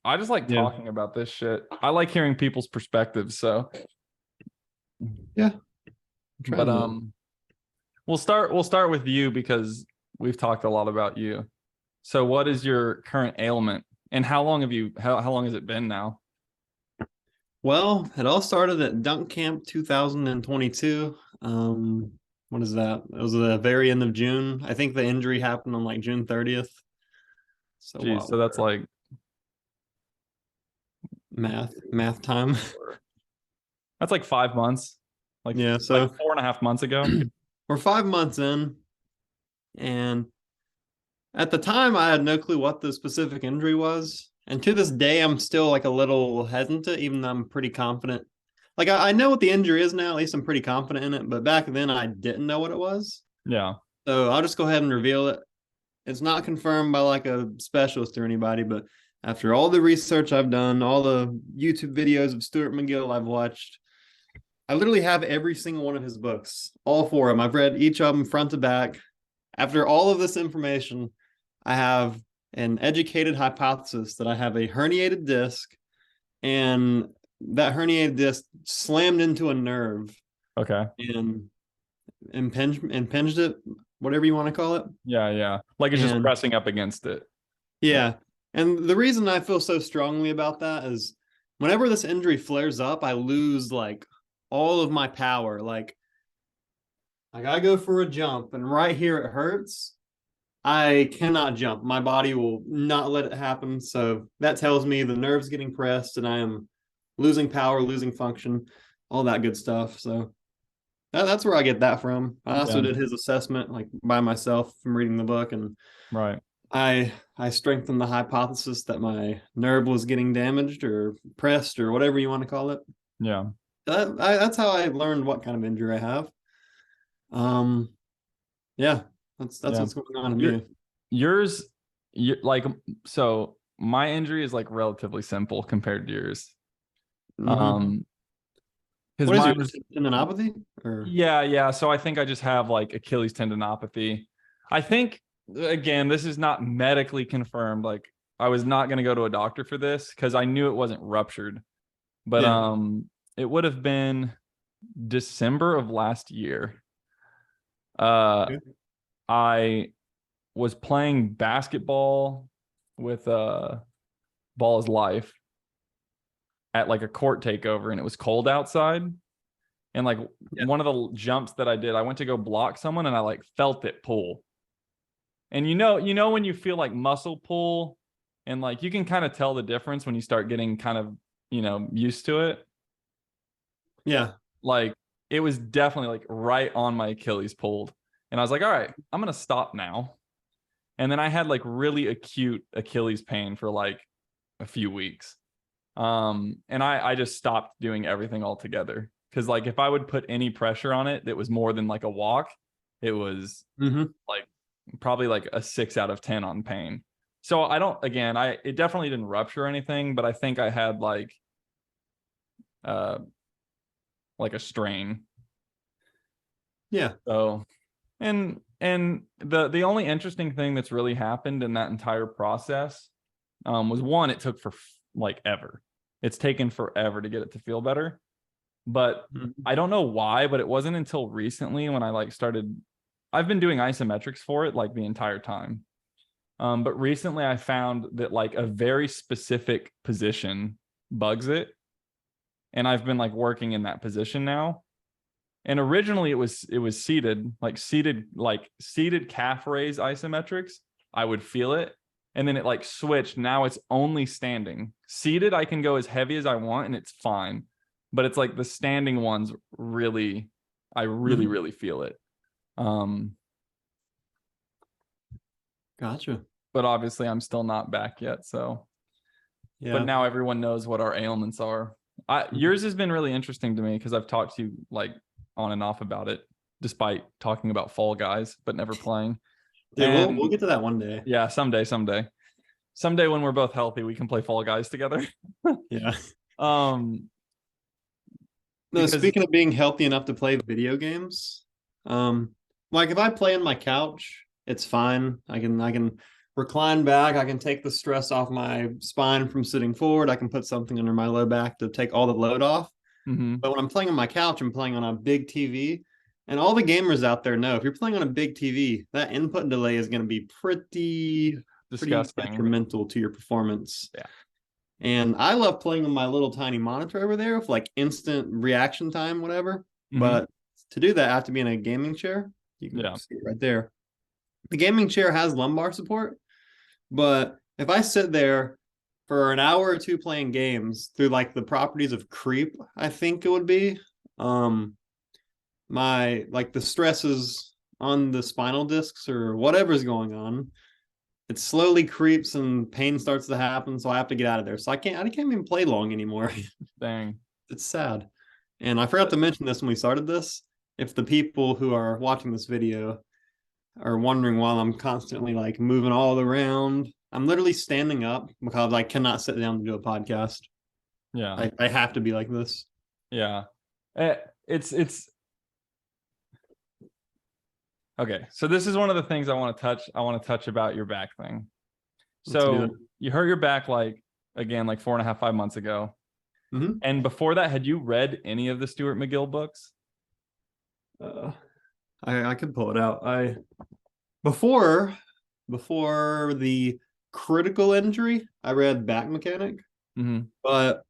I just like talking about this shit. I like hearing people's perspectives. So yeah. But we'll start with you because we've talked a lot about you. So what is your current ailment, and how long has it been now? Well, it all started at Dunk Camp 2022. What is that? It was the very end of June. I think the injury happened on like June 30th. So Geez, so that's like math time. that's like 5 months. Like Yeah, so like 4.5 months ago. we're 5 months in, and at the time I had no clue what the specific injury was. And to this day, I'm still like a little hesitant, even though I'm pretty confident. Like I know what the injury is now, at least I'm pretty confident in it, but back then I didn't know what it was. Yeah. So I'll just go ahead and reveal it. It's not confirmed by like a specialist or anybody, but after all the research I've done, all the YouTube videos of Stuart McGill I've watched, I literally have every single one of his books, all four of them. I've read each of them front to back. After all of this information, I have an educated hypothesis that I have a herniated disc, and that herniated disc slammed into a nerve. Okay. And impinged it, whatever you want to call it. Yeah. Like it's just pressing up against it. Yeah. And the reason I feel so strongly about that is whenever this injury flares up, I lose like all of my power. Like I go for a jump and right here it hurts. I cannot jump. My body will not let it happen. So that tells me the nerve's getting pressed and I am losing power, losing function, all that good stuff. So that's where I get that from. I also did his assessment like by myself from reading the book, and right. I strengthened the hypothesis that my nerve was getting damaged or pressed or whatever you want to call it. Yeah. That's how I learned what kind of injury I have. Yeah, that's what's going on in me. Yours, like, so my injury is like relatively simple compared to yours. Mm-hmm. His What is mine your tendinopathy? Or yeah. So I think I just have like Achilles tendinopathy. I think again, this is not medically confirmed. Like I was not going to go to a doctor for this because I knew it wasn't ruptured. But it would have been December of last year. I was playing basketball with Ball is Life at like a court takeover, and it was cold outside. And like one of the jumps that I did, I went to go block someone and I like felt it pull. And you know when you feel like muscle pull and like you can kind of tell the difference when you start getting kind of, used to it. Yeah. Like it was definitely like right on my Achilles pulled. And I was like, all right, I'm going to stop now. And then I had like really acute Achilles pain for like a few weeks. And I just stopped doing everything altogether. Because like if I would put any pressure on it that was more than like a walk, it was like probably like a 6 out of 10 on pain. So it definitely didn't rupture or anything, but I think I had like a strain. Yeah. So and the only interesting thing that's really happened in that entire process was one, it took for like ever. It's taken forever to get it to feel better. But I don't know why, but it wasn't until recently when I like started. I've been doing isometrics for it like the entire time. But recently I found that like a very specific position bugs it. And I've been like working in that position now. And originally it was seated calf raise isometrics. I would feel it. And then it like switched. Now it's only standing. Seated, I can go as heavy as I want and it's fine. But it's like the standing ones I really feel it. Gotcha. But obviously I'm still not back yet. So, but now everyone knows what our ailments are. Yours has been really interesting to me because I've talked to you like on and off about it, despite talking about Fall Guys, but never playing. Yeah, we'll get to that one day. Yeah, someday when we're both healthy, we can play Fall Guys together. Yeah. Because, speaking of being healthy enough to play video games, like if I play on my couch, it's fine. I can recline back. I can take the stress off my spine from sitting forward. I can put something under my low back to take all the load off. Mm-hmm. But when I'm playing on my couch, I'm playing on a big TV. And all the gamers out there know if you're playing on a big TV, that input delay is going to be pretty Disgusting. detrimental to your performance. Yeah. And I love playing on my little tiny monitor over there with like instant reaction time, whatever. Mhm. But to do that, I have to be in a gaming chair. You can see it right there. The gaming chair has lumbar support, but if I sit there for an hour or two playing games through like the properties of creep, I think it would be, my like the stresses on the spinal discs or whatever's going on, it slowly creeps and pain starts to happen. So I have to get out of there. So I can't even play long anymore. Dang. It's sad. And I forgot to mention this when we started this. If the people who are watching this video are wondering why I'm constantly like moving all around, I'm literally standing up because I cannot sit down to do a podcast. Yeah. I have to be like this. Yeah. It's okay. So this is one of the things I want to touch about your back thing. So you hurt your back like 4.5, 5 months ago. Mm-hmm. And before that, had you read any of the Stuart McGill books? I could pull it out. Before the critical injury, I read Back Mechanic. Mm-hmm. But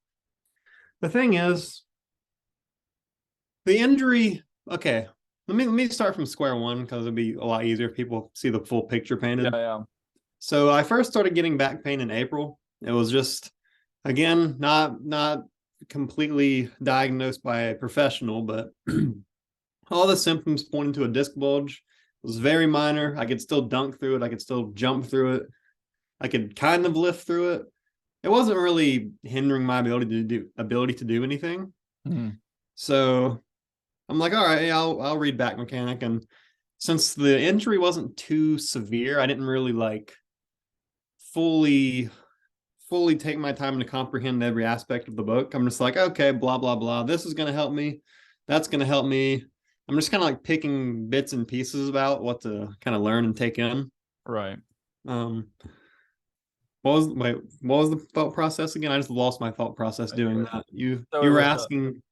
the thing is, the injury. Okay, let me start from square one because it'll be a lot easier if people see the full picture painted. Yeah. So I first started getting back pain in April. It was just, again, not completely diagnosed by a professional, but all the symptoms pointed to a disc bulge. It was very minor. I could still dunk through it. I could still jump through it. I could kind of lift through it. It wasn't really hindering my ability to do anything. Mm-hmm. So I'm like, all right, I'll read Back Mechanic. And since the injury wasn't too severe, I didn't really like fully take my time to comprehend every aspect of the book. I'm just like, okay, blah, blah, blah. This is going to help me. That's going to help me. I'm just kind of like picking bits and pieces about what to kind of learn and take in. Right. What was the thought process again? I just lost my thought process doing that. You were asking.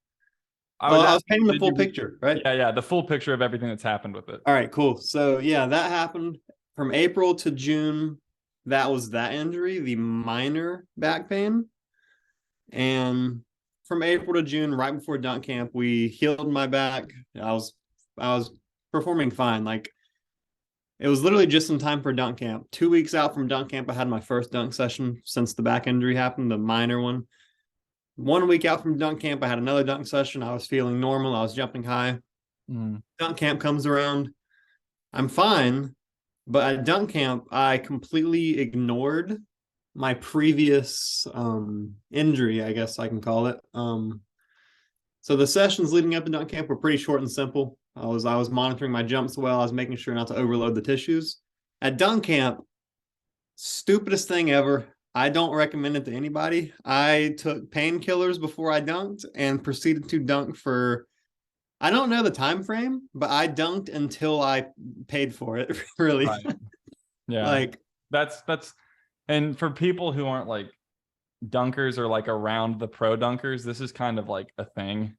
I was painting the full picture, right? Yeah, the full picture of everything that's happened with it. All right, cool. So yeah, that happened from April to June. That was that injury, the minor back pain. And from April to June, right before dunk camp, we healed my back. I was performing fine. Like it was literally just in time for dunk camp. 2 weeks out from dunk camp, I had my first dunk session since the back injury happened, the minor one. 1 week out from dunk camp, I had another dunk session. I was feeling normal. I was jumping high. Dunk camp comes around. I'm fine. But at dunk camp, I completely ignored my previous injury, I guess I can call it. So the sessions leading up to dunk camp were pretty short and simple. I was monitoring my jumps well. I was making sure not to overload the tissues. At dunk camp, stupidest thing ever. I don't recommend it to anybody. I took painkillers before I dunked and proceeded to dunk for, I don't know the time frame, but I dunked until I paid for it, really. Right. Yeah. Like that's and for people who aren't like dunkers or like around the pro dunkers, this is kind of like a thing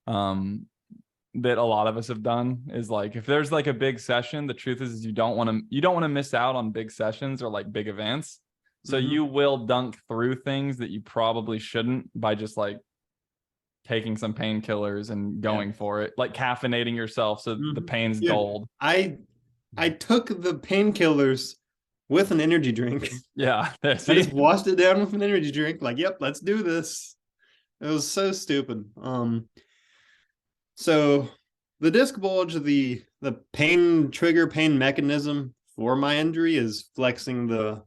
that a lot of us have done, is like if there's like a big session, the truth is you don't want to miss out on big sessions or like big events. So you will dunk through things that you probably shouldn't by just like taking some painkillers and going for it, like caffeinating yourself so the pain's dulled. I took the painkillers with an energy drink. Yeah. I just washed it down with an energy drink. Like, yep, let's do this. It was so stupid. So the disc bulge, the pain trigger pain mechanism for my injury is flexing the.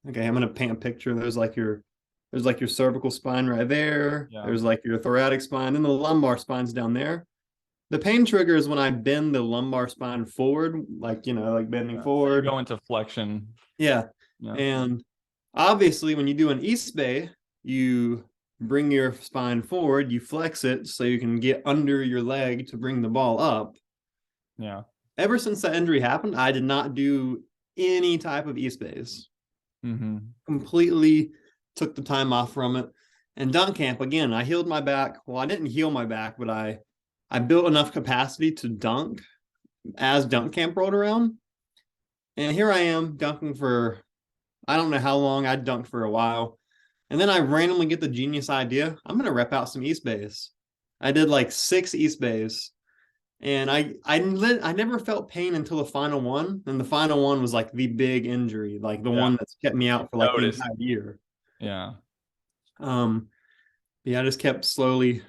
Okay, I'm gonna paint a picture. There's like your cervical spine right there. Yeah. There's like your thoracic spine, and the lumbar spine's down there. The pain trigger is when I bend the lumbar spine forward, like bending forward. So you go into flexion. Yeah. And obviously, when you do an East Bay, you bring your spine forward, you flex it so you can get under your leg to bring the ball up. Yeah. Ever since that injury happened, I did not do any type of e-space. Mm-hmm. Completely took the time off from it. And dunk camp, again, I healed my back. Well, I didn't heal my back, but I built enough capacity to dunk as dunk camp rolled around. And here I am dunking for, I don't know how long. I dunked for a while. And then I randomly get the genius idea. I'm going to rep out some East Bays. I did like 6 East Bays. And I never felt pain until the final one. And the final one was like the big injury, like the Yeah. one that's kept me out for like the Noticed. entire year. Yeah. Yeah, I just kept slowly,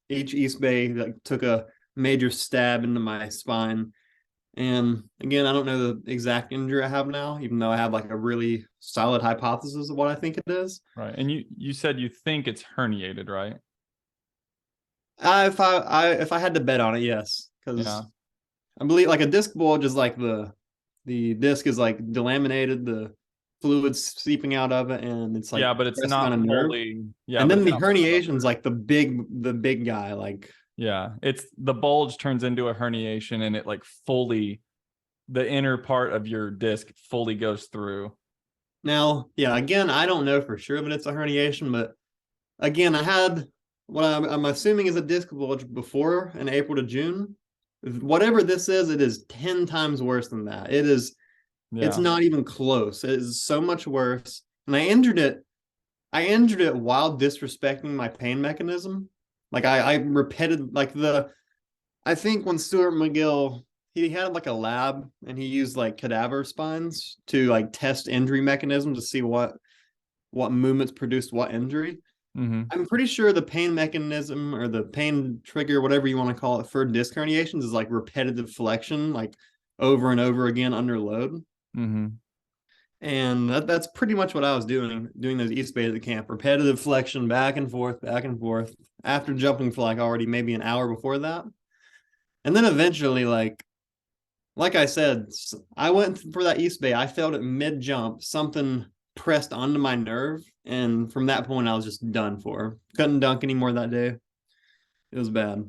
each East Bay like took a major stab into my spine. And again, I don't know the exact injury I have now, even though I have like a really solid hypothesis of what I think it is. Right. And you said you think it's herniated, right? If I had to bet on it, yes, Yeah. because I believe like a disc bulge is like the disc is like delaminated, the fluids seeping out of it, and it's like Yeah, but it's pressing on not a nerve. fully. Yeah, And but then it's the not fully herniation is ruptured. like the big guy, like Yeah, it's the bulge turns into a herniation, and it like fully, the inner part of your disc fully goes through. now, yeah, again, I don't know for sure, but it's a herniation. But again, I had what I'm assuming is a disc bulge before in April to June. Whatever this is, it is 10 times worse than that. It's Yeah. not even close. It is so much worse. And I injured it while disrespecting my pain mechanism. Like I repeated like I think when Stuart McGill he had like a lab and he used like cadaver spines to like test injury mechanisms to see what movements produced what injury. Mm-hmm. I'm pretty sure the pain mechanism or the pain trigger, whatever you want to call it, for disc herniations is like repetitive flexion, like over and over again under load. Mm-hmm. And that's pretty much what I was doing those East Bays at the camp. Repetitive flexion back and forth, after jumping for like already maybe an hour before that. And then eventually, like I said, I went for that East Bay. I felt it mid jump, something pressed onto my nerve. And from that point, I was just done for. Couldn't dunk anymore that day. It was bad.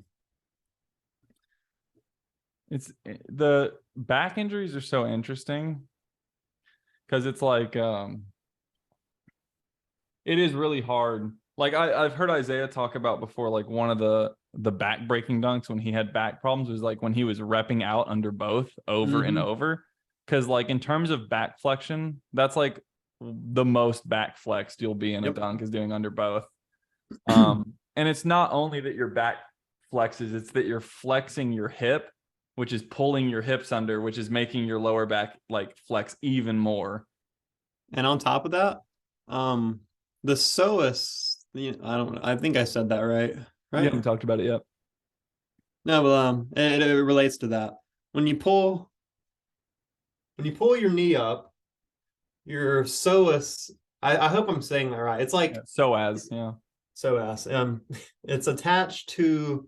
It's the back injuries are so interesting because it's like it is really hard. Like I've heard Isaiah talk about before, like one of the back breaking dunks when he had back problems was like when he was repping out under both over and Mm-hmm. over. Cause like in terms of back flexion, that's like the most back flexed you'll be in a Yep. dunk is doing under both. And it's not only that your back flexes, it's that you're flexing your hip, which is pulling your hips under, which is making your lower back like flex even more. And on top of that, the psoas, I don't know. I think I said that right. You Right? haven't talked about it yet. No, but it relates to that. When you pull your knee up, your psoas. I hope I'm saying that right. It's like Yeah. Psoas, yeah. psoas. It's attached to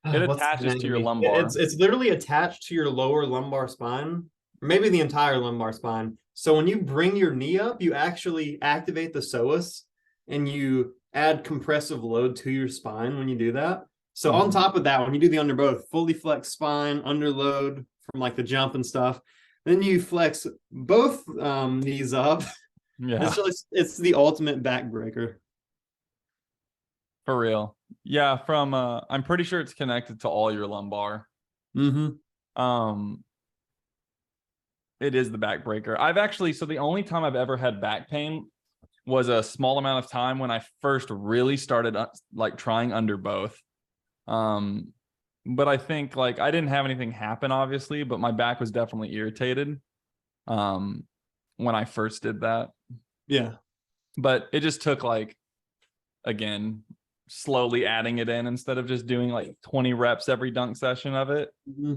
It what's the attaches to your anatomy? lumbar. It's literally attached to your lower lumbar spine, maybe the entire lumbar spine. So when you bring your knee up, you actually activate the psoas and you add compressive load to your spine when you do that. So on Mhm. top of that, when you do the under both, fully flex spine, under load from like the jump and stuff, then you flex both knees up. Yeah, It's the ultimate backbreaker. for real. Yeah, from I'm pretty sure it's connected to all your lumbar. Mm-hmm. Um, it is the backbreaker. I've actually, so the only time I've ever had back pain was a small amount of time when I first really started like trying under both. Um, but I think like I didn't have anything happen, obviously, but my back was definitely irritated um when I first did that. Yeah. But it just took like again slowly adding it in instead of just doing like 20 reps every dunk session of it. Mm-hmm.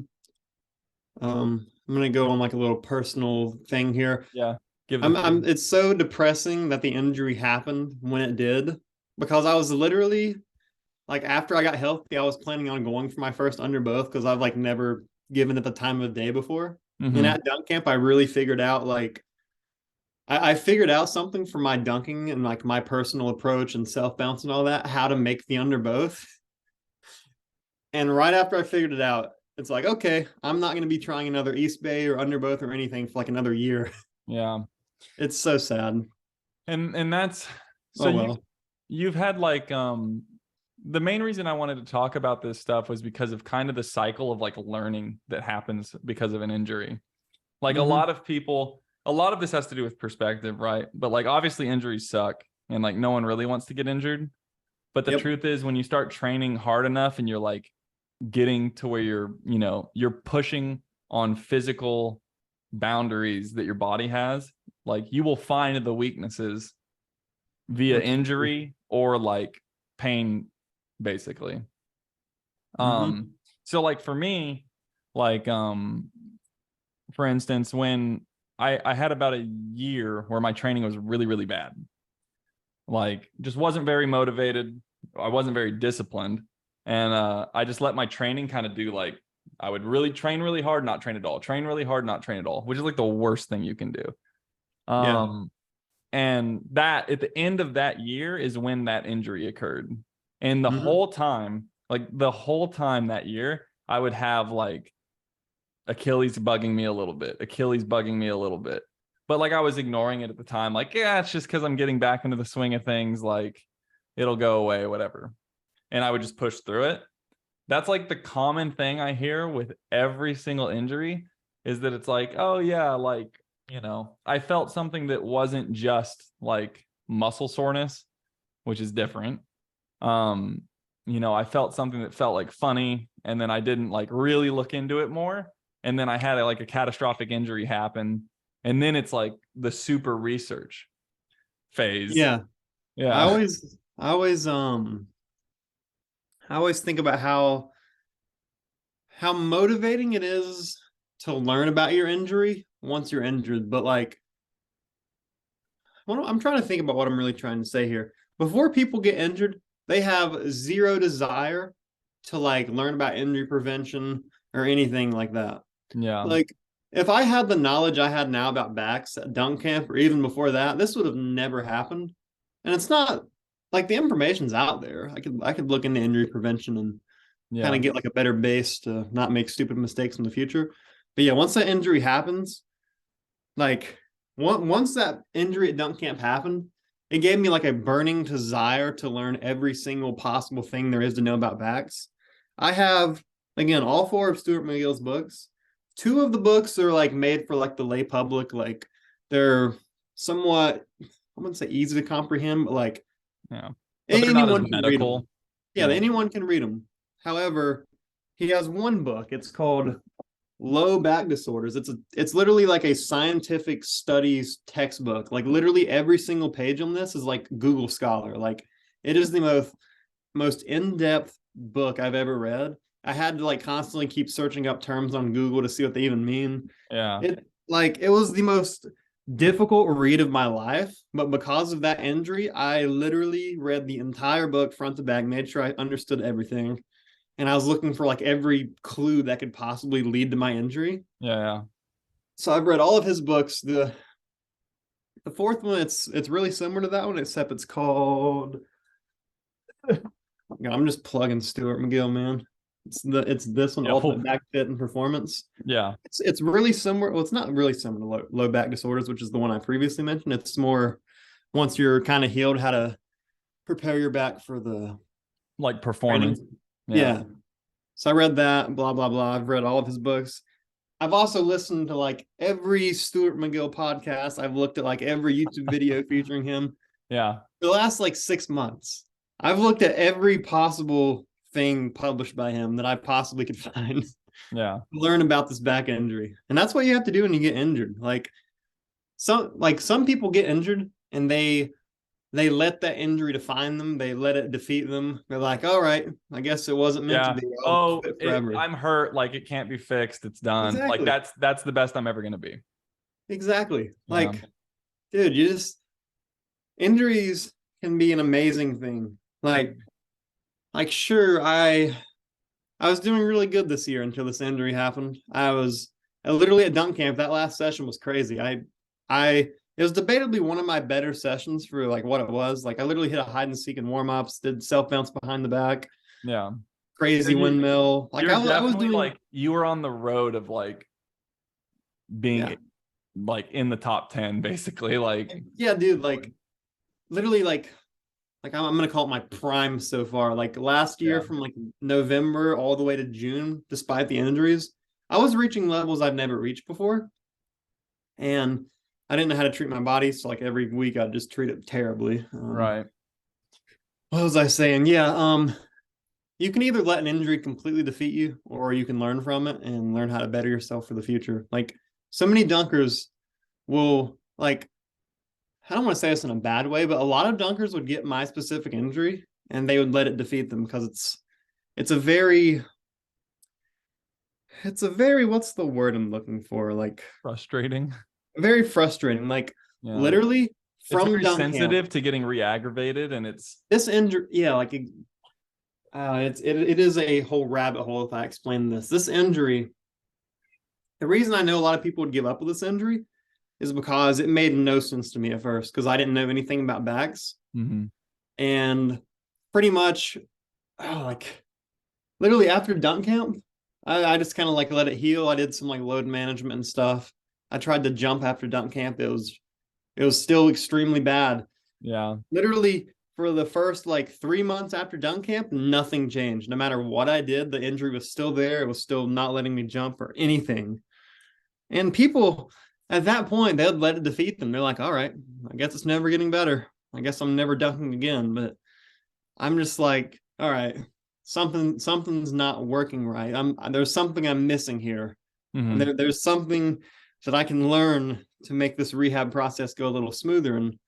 I'm gonna go on like a little personal thing here. Yeah, give the tea. It's so depressing that the injury happened when it did because I was literally like after I got healthy, I was planning on going for my first under both because I've like never given it the time of day before. And Mm-hmm. at dunk camp, I really figured out like I figured out something for my dunking and like my personal approach and self bounce and all that, how to make the under both. And right after I figured it out, it's like, okay, I'm not going to be trying another East Bay or Underboth or anything for like another year. Yeah. It's so sad. And that's so Oh well. you've had like the main reason I wanted to talk about this stuff was because of kind of the cycle of like learning that happens because of an injury. Like a Hmm. lot of people, a lot of this has to do with perspective, right? But like obviously injuries suck and like no one really wants to get injured. But the Yep. truth is when you start training hard enough and you're like getting to where you're pushing on physical boundaries that your body has, like you will find the weaknesses via Absolutely. injury or like pain, basically. Hmm. Um, so like for me, like for instance, when I had about a year where my training was really, really bad. Like just wasn't very motivated. I wasn't very disciplined. And I just let my training kind of do like I would really train really hard, not train at all. Train really hard, not train at all, which is like the worst thing you can do. Yeah. Um, and that at the end of that year is when that injury occurred. And the Hmm. whole time, like the whole time that year, I would have like Achilles bugging me a little bit, Achilles bugging me a little bit. But like I was ignoring it at the time, like, yeah, it's just because I'm getting back into the swing of things, like it'll go away, whatever. And I would just push through it. That's like the common thing I hear with every single injury is that it's like, oh yeah, like, I felt something that wasn't just like muscle soreness, which is different. Um, I felt something that felt like funny, and then I didn't like really look into it more. And then I had like a catastrophic injury happen. And then it's like the super research phase. Yeah. I Yeah. always, I always, I always think about how motivating it is to learn about your injury once you're injured. But like, I'm trying to think about what I'm really trying to say here. Before people get injured, they have zero desire to like learn about injury prevention or anything like that. Yeah. Like, if I had the knowledge I had now about backs at dunk camp or even before that, this would have never happened. And it's not like the information's out there. I could look into injury prevention and kind Yeah. of get like a better base to not make stupid mistakes in the future. But yeah, once that injury happens, like once that injury at dunk camp happened, it gave me like a burning desire to learn every single possible thing there is to know about backs. I have again all four of Stuart McGill's books. Two of the books are like made for like the lay public, like they're somewhat I wouldn't say easy to comprehend, but like Yeah. But they're not as anyone can read them. medical. Yeah, Yeah. anyone can read them. However, he has one book. It's called Low Back Disorders. It's literally like a scientific studies textbook. Like literally every single page on this is like Google Scholar. Like it is the most in-depth book I've ever read. I had to like constantly keep searching up terms on Google to see what they even mean. Yeah. It was the most difficult read of my life, but because of that injury, I literally read the entire book front to back, made sure I understood everything, and I was looking for like every clue that could possibly lead to my injury. Yeah. Yeah. So I've read all of his books. The fourth one, it's really similar to that one, except it's called. I'm just plugging Stuart McGill, man. It's this one, Ultimate Yo. Back Fit and Performance. Yeah. It's really similar. Well, it's not really similar to low back disorders, which is the one I previously mentioned. It's more once you're kind of healed, how to prepare your back for the Like training. performance. Yeah. Yeah. So I read that, blah, blah, blah. I've read all of his books. I've also listened to like every Stuart McGill podcast. I've looked at like every YouTube video featuring him. Yeah. The last like 6 months, I've looked at every possible thing published by him that I possibly could find to Yeah. learn about this back injury. And that's what you have to do when you get injured. Some people get injured and they let that injury define them. They let it defeat them. They're like, all right, I guess it wasn't meant to Yeah. be. I'll Oh, quit forever. I'm hurt. Like it can't be fixed. It's done. Like Exactly. that's the best I'm ever gonna be. Exactly. Yeah. Like, dude, you just injuries can be an amazing thing. Like sure, I was doing really good this year until this injury happened. I literally at dunk camp. That last session was crazy. I it was debatably one of my better sessions for like what it was. Like I literally hit a hide and seek in warm ups, did self bounce behind the back, Yeah. crazy windmill. Like You're I was definitely doing, like you were on the road of like yeah, being like in the top 10 basically, like yeah, dude. Like literally, like I'm gonna call it my prime so far. Like last year, yeah. from like November all the way to June, despite the injuries, I was reaching levels I've never reached before, and I didn't know how to treat my body. So like every week, I'd just treat it terribly. Right. What was I saying? Yeah, you can either let an injury completely defeat you, or you can learn from it and learn how to better yourself for the future. Like so many dunkers will like, I don't want to say this in a bad way, but a lot of dunkers would get my specific injury and they would let it defeat them because it's a very what's the word I'm looking for? Like Frustrating. very frustrating. Like Yeah. literally It's from very dunk camp, sensitive to getting re-aggravated, and it's this injury, yeah, like it is a whole rabbit hole if I explain this. This injury, the reason I know a lot of people would give up with this injury is because it made no sense to me at first because I didn't know anything about backs. Mhm. And pretty much, like literally after dunk camp, I just kind of like let it heal. I did some like load management and stuff. I tried to jump after dunk camp. It was still extremely bad. Yeah. Literally for the first like 3 months after dunk camp, nothing changed. No matter what I did, the injury was still there. It was still not letting me jump or anything. And people at that point, they'd let it defeat them. They're like, all right, I guess it's never getting better. I guess I'm never dunking again. But I'm just like, all right, something's not working right. There's something I'm missing here. And Mhm. there's something that I can learn to make this rehab process go a little smoother. And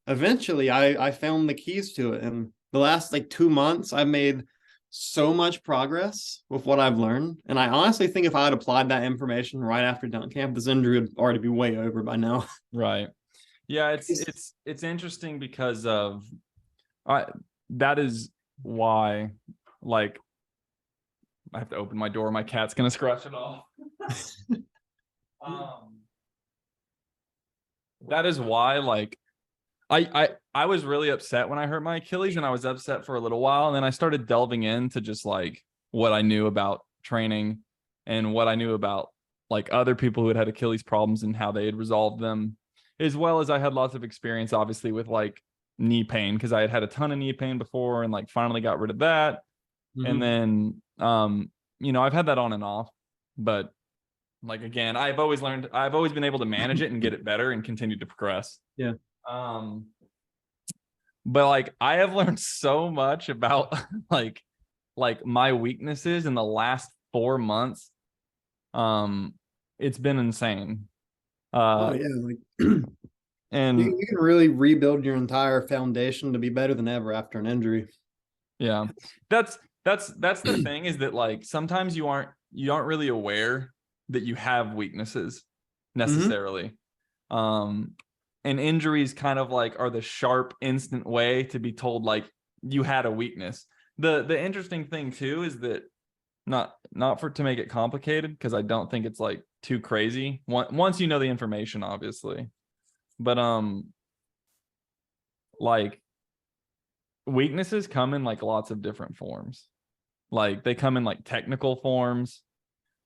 eventually I found the keys to it. And the last like 2 months, I've made so much progress with what I've learned. And I honestly think if I had applied that information right after dunk camp, this injury would already be way over by now. Right. Yeah, it's interesting because of I that is why, like, I have to open my door. My cat's gonna scratch it off. Um, that is why, like, I was really upset when I hurt my Achilles, and I was upset for a little while, and then I started delving into just like what I knew about training and what I knew about like other people who had had Achilles problems and how they had resolved them, as well as I had lots of experience, obviously, with like knee pain because I had had a ton of knee pain before and like finally got rid of that. And Mm-hmm. then, I've had that on and off, but like again, I've always been able to manage it and get it better and continue to progress. Yeah. Um, but like I have learned so much about like my weaknesses in the last 4 months. Um, it's been insane. Oh Uh, yeah, like you and you can really rebuild your entire foundation to be better than ever after an injury. yeah, that's the thing is that like sometimes you aren't really aware that you have weaknesses Mm-hmm. necessarily. Um, and injuries kind of like are the sharp instant way to be told like you had a weakness. The interesting thing too is that not for to make it complicated because I don't think it's like too crazy once you know the information obviously. But like weaknesses come in like lots of different forms. Like they come in like technical forms.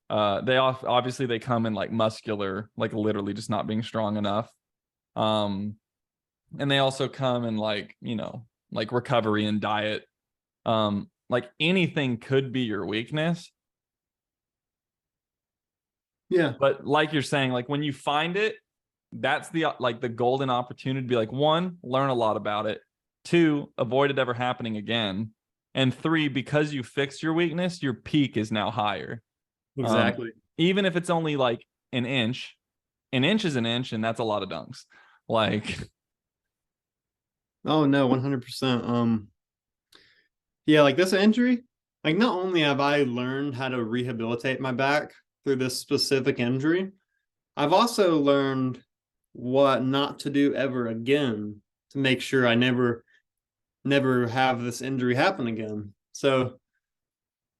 Obviously they come in like muscular, like literally just not being strong enough. Um, and they also come in like, like recovery and diet. Like anything could be your weakness, Yeah. but like you're saying, like when you find it, that's the like the golden opportunity to be like, one, learn a lot about it, two, avoid it ever happening again, and three, because you fixed your weakness, your peak is now higher. Um, Exactly. even if it's only like an inch is an inch, and that's a lot of dunks. Like, Oh no, 100%. Yeah, like this injury, like not only have I learned how to rehabilitate my back through this specific injury, I've also learned what not to do ever again to make sure I never have this injury happen again. So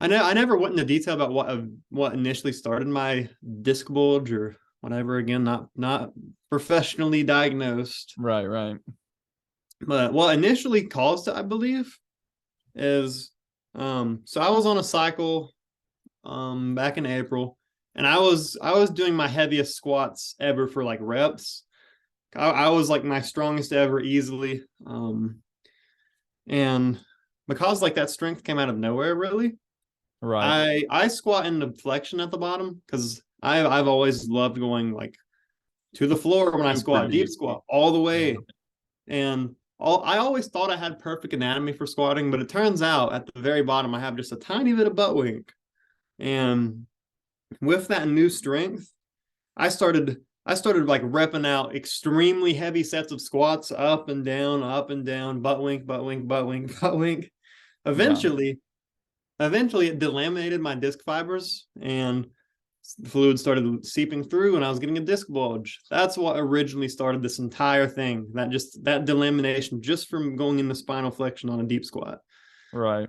I never went into detail about what initially started my disc bulge or whatever. Again, not professionally diagnosed, right, right. but what initially caused it, I believe, is So I was on a cycle back in April, and I was doing my heaviest squats ever for like reps. I was like my strongest ever easily. And because like that strength came out of nowhere, really, Right. I squat into flexion at the bottom because I've always loved going like to the floor when I Super squat, deep deep. squat all the Yeah. way. And I always thought I had perfect anatomy for squatting, but it turns out at the very bottom I have just a tiny bit of butt wink. And with that new strength, I started like repping out extremely heavy sets of squats up and down, butt wink, butt wink, butt wink, butt wink. Yeah. Eventually, eventually it delaminated my disc fibers and the fluid started seeping through and I was getting a disc bulge. That's what originally started this entire thing. That delamination just from going into spinal flexion on a deep squat. Right.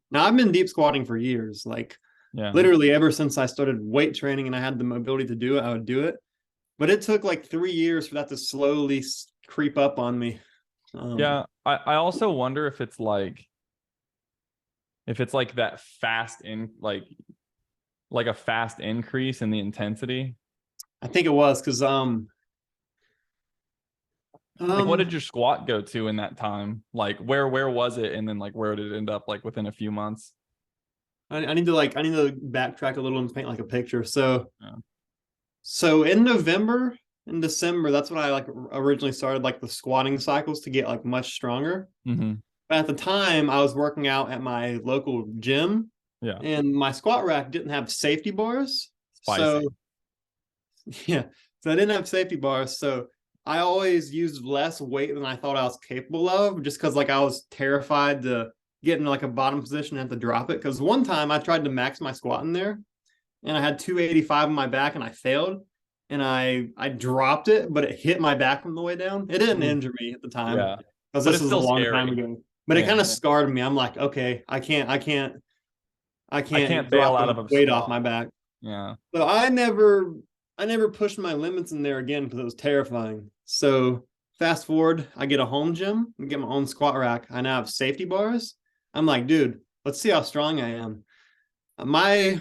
Now I've been deep squatting for years, like Yeah. literally ever since I started weight training and I had the mobility to do it, I would do it. But it took like 3 years for that to slowly creep up on me. Um, Yeah. I also wonder if it's like that fast in like a fast increase in the intensity. I think it was because Like what did um your squat go to in that time? Like where was it? And then like where did it end up like within a few months? I need to backtrack a little and paint like a picture. So Yeah. so in November and December, that's when I like originally started like the squatting cycles to get like much stronger. Mm-hmm. But at the time, I was working out at my local gym, Yeah. and my squat rack didn't have safety bars. Spicy. So yeah, so I didn't have safety bars. So I always used less weight than I thought I was capable of, just because like I was terrified to get in like a bottom position and have to drop it. Because one time I tried to max my squat in there, and I had 285 on my back, and I failed. And I dropped it, but it hit my back on the way down. It didn't Mm. injure me at the time Yeah. because But this it's was a still long time scary. ago. But it Yeah. kind of scarred me. I'm like, okay, I I can't can't bail drop out a of a weight off squat. my back. Yeah. So I never pushed my limits in there again because it was terrifying. So fast forward, I get a home gym and get my own squat rack. I now have safety bars. I'm like, dude, let's see how strong I am. My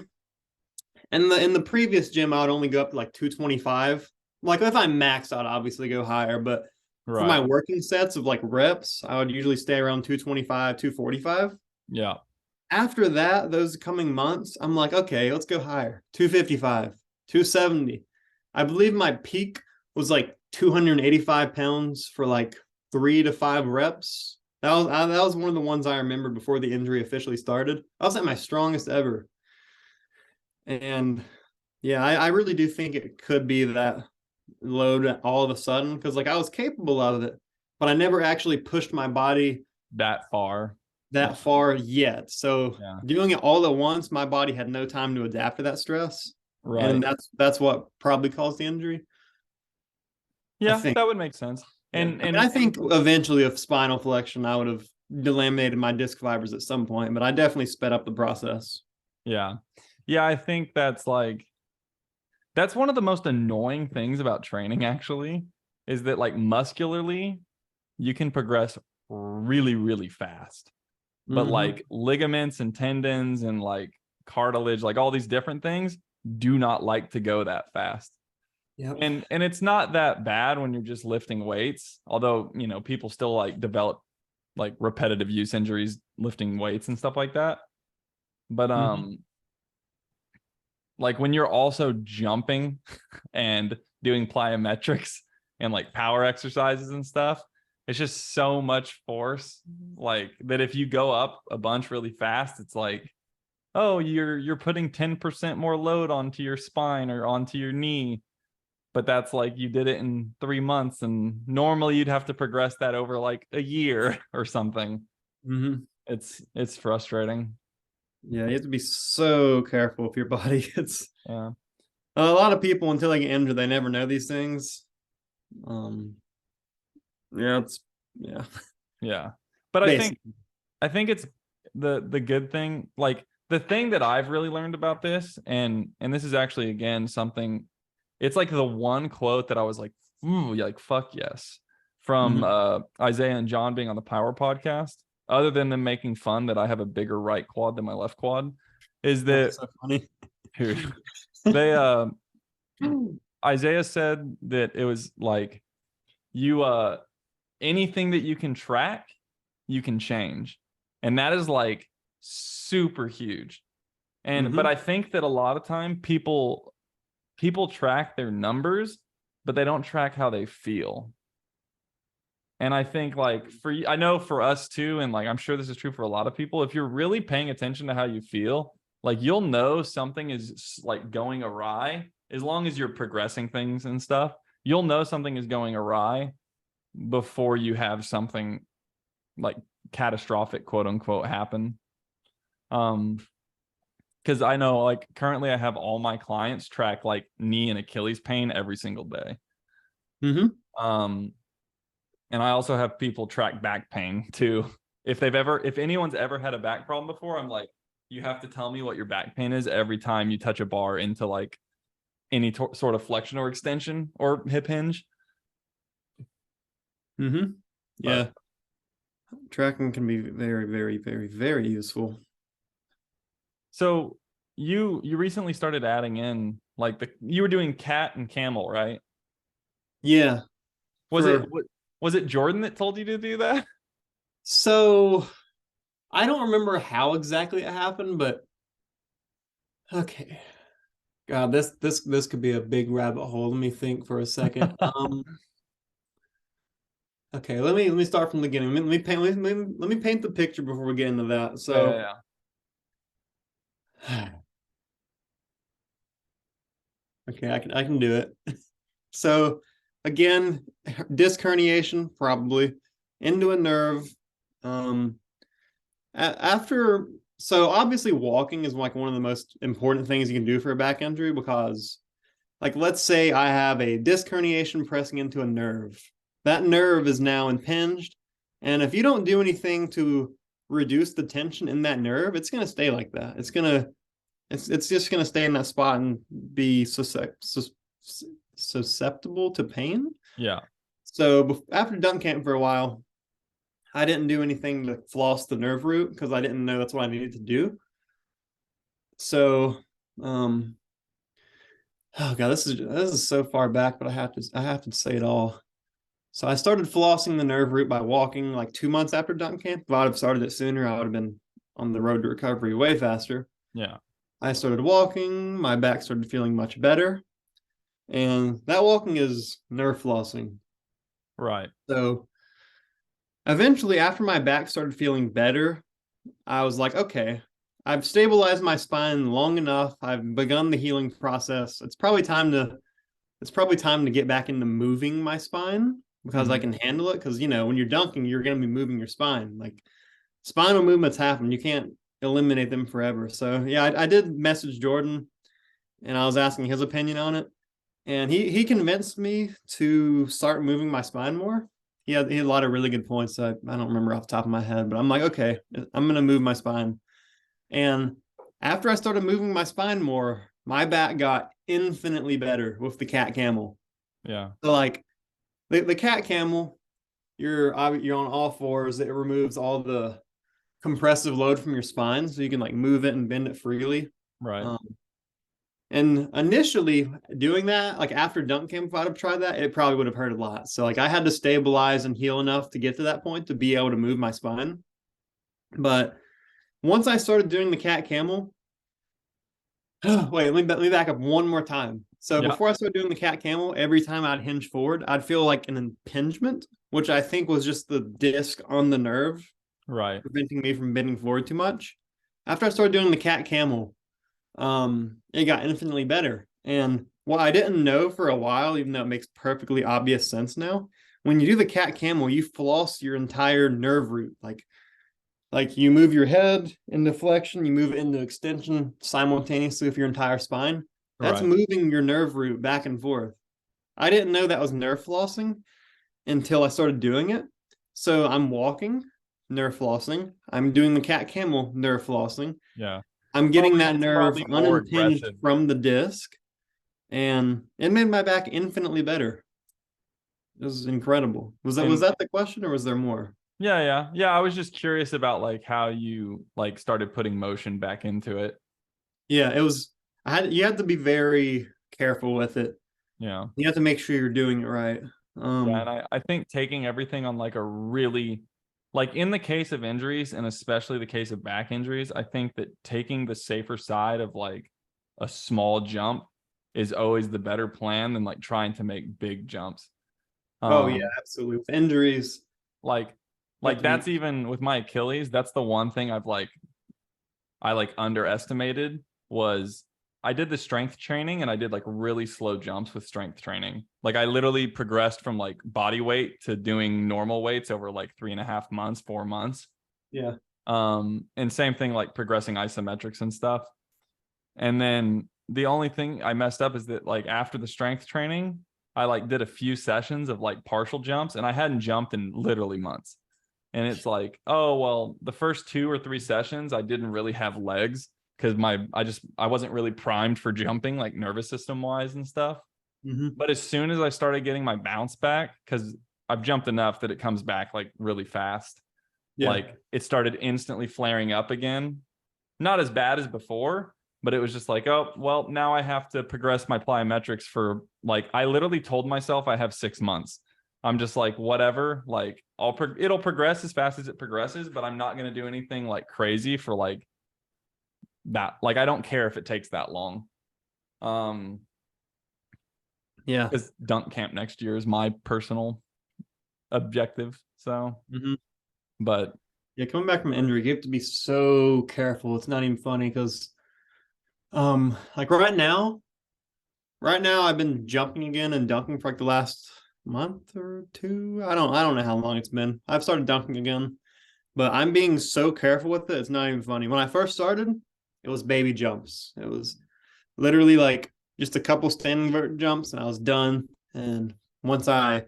in the previous gym, I would only go up to like 225. Like if I max, I'd obviously go higher, but for my Right. working sets of like reps, I would usually stay around 225, 245. Yeah. After that, those coming months, I'm like, okay, let's go higher. 255, 270. I believe my peak was like 285 pounds for like 3 to 5 reps. That was one of the ones I remember before the injury officially started. I was at my strongest ever. And yeah, I really do think it could be that load all of a sudden because like I was capable of it, but I never actually pushed my body That far. Yeah. that far yet. So Yeah. doing it all at once, my body had no time to adapt to that stress, and Right. that's what probably caused the injury. I Yeah, think. that would make sense. Yeah, And I mean, I and think eventually with spinal flexion, I would have delaminated my disc fibers at some point, but I definitely sped up the process. yeah. Yeah, I think that's one of the most annoying things about training actually is that like muscularly you can progress really really fast. But Mm-hmm. like ligaments and tendons and like cartilage, like all these different things do not like to go that fast. Yep. And it's not that bad when you're just lifting weights, although, people still like develop like repetitive use injuries lifting weights and stuff like that. But Mm-hmm. like when you're also jumping and doing plyometrics and like power exercises and stuff, it's just so much force like that if you go up a bunch really fast, it's like, oh, you're putting 10% more load onto your spine or onto your knee, but that's like you did it in 3 months and normally you'd have to progress that over like a year or something. Mm-hmm. It's frustrating. Yeah, you have to be so careful with your body. It's Yeah. a lot of people until they get injured, they never know these things. Um, yeah, it's yeah, Yeah. But I think basically. I think it's the good thing, like the thing that I've really learned about this, and this is actually again something, it's like the one quote that I was like, ooh, like fuck yes, from Mm-hmm. Isaiah and John being on the Power podcast. other than them making fun that I have a bigger right quad than my left quad, is that That's so funny. dude, they Isaiah said that it was like you anything that you can track, you can change. And that is like super huge. And but Mm-hmm. I think that a lot of time people track their numbers, but they don't track how they feel. And I think like I know for us too, and like I'm sure this is true for a lot of people, if you're really paying attention to how you feel, like you'll know something is like going awry as long as you're progressing things and stuff. You'll know something is going awry before you have something like catastrophic, quote unquote, happen. Um, because I know like currently I have all my clients track like knee and Achilles pain every single day. Mm-hmm. Um, and I also have people track back pain too. If anyone's ever had a back problem before, I'm like, you have to tell me what your back pain is every time you touch a bar into like any sort of flexion or extension or hip hinge. Mm-hmm. But Yeah. Tracking can be very, very, very, very useful. so you recently started adding in like you were doing cat and camel, right? Yeah. Was it For was it Jordan that told you to do that? so I don't remember how exactly it happened, but okay. God, this could be a big rabbit hole. Let me think for a second. Okay, let me start from the beginning. Let me paint the picture before we get into that. Yeah, So, yeah, okay, I can do it. So, again, disc herniation probably into a nerve. Um, after so obviously walking is like one of the most important things you can do for a back injury because like let's say I have a disc herniation pressing into a nerve. That nerve is now impinged, and if you don't do anything to reduce the tension in that nerve, it's going to stay like that. It's just going to stay in that spot and be susceptible to pain. yeah. So after dunk camp for a while, I didn't do anything to floss the nerve root because I didn't know that's what I needed to do. So, um, oh god, this is so far back, but I have to say it all. So I started flossing the nerve root by walking like 2 months after dunk camp. If I'd have started it sooner, I would have been on the road to recovery way faster. Yeah. I started walking, my back started feeling much better, and that walking is nerve flossing. Right. So eventually, after my back started feeling better, I was like, okay, I've stabilized my spine long enough. I've begun the healing process. It's probably time to get back into moving my spine because I Mhm. can handle it. Because when you're dunking, you're going to be moving your spine. Like spinal movements happen. You can't eliminate them forever. So yeah, I did message Jordan, and I was asking his opinion on it, and he convinced me to start moving my spine more. He had a lot of really good points. I don't remember off the top of my head, but I'm like, okay, I'm going to move my spine. And after I started moving my spine more, my back got infinitely better with the cat camel. Yeah. So like the cat camel, you're on all fours. It removes all the compressive load from your spine, so you can like move it and bend it freely. Right. Um, and initially doing that, like after dunk camp, if I'd have tried that, it probably would have hurt a lot. So like I had to stabilize and heal enough to get to that point to be able to move my spine. But once I started doing the cat camel, wait, let me back up one more time. So Yeah. before I started doing the cat camel, every time I'd hinge forward, I'd feel like an impingement, which I think was just the disc on the nerve Right. preventing me from bending forward too much. After I started doing the cat camel, it got infinitely better. And what I didn't know for a while, even though it makes perfectly obvious sense now, when you do the cat camel, you floss your entire nerve root. Like you move your head into flexion, you move it into extension simultaneously with your entire spine. That's Right. moving your nerve root back and forth. I didn't know that was nerve flossing until I started doing it. So I'm walking, nerve flossing. I'm doing the cat camel, nerve flossing. Yeah. I'm getting Probably that it's nerve probably more unimpinged aggressive. from the disc, and it made my back infinitely better. It was incredible. Was that was And that the question, or was there more? Yeah. I was just curious about like how you like started putting motion back into it. Yeah, it was. You had to be very careful with it. Yeah. You have to make sure you're doing it right. Yeah, and I think taking everything on like a really like in the case of injuries and especially the case of back injuries, I think that taking the safer side of like a small jump is always the better plan than like trying to make big jumps. Oh yeah, Um absolutely. With injuries, like you have like to be. that's even with my Achilles, that's the one thing I like underestimated was I did the strength training and I did like really slow jumps with strength training. Like I literally progressed from like body weight to doing normal weights over like 3.5 months, 4 months. Yeah. And same thing like progressing isometrics and stuff. And then the only thing I messed up is that like after the strength training, I like did a few sessions of like partial jumps and I hadn't jumped in literally months. And it's like, oh well, the first 2 or 3 sessions I didn't really have legs because I wasn't really primed for jumping like nervous system wise and stuff. Hmm. But as soon as I started getting my bounce back, because I've jumped enough that it comes back like really fast, Yeah. like it started instantly flaring up again. Not as bad as before, but it was just like, oh, well, now I have to progress my plyometrics for like, I literally told myself I have 6 months. I'm just like, whatever, like it'll progress as fast as it progresses, but I'm not going to do anything like crazy for like that. Like, I don't care if it takes that long. Um, Yeah. because dunk camp next year is my personal objective. So, Hmm. but Yeah. Coming back from injury, you have to be so careful. It's not even funny because, like right now I've been jumping again and dunking for like the last month or two. I don't know how long it's been. I've started dunking again, but I'm being so careful with it. It's not even funny. When I first started, it was baby jumps. It was literally like just a couple standing vert jumps and I was done. And once I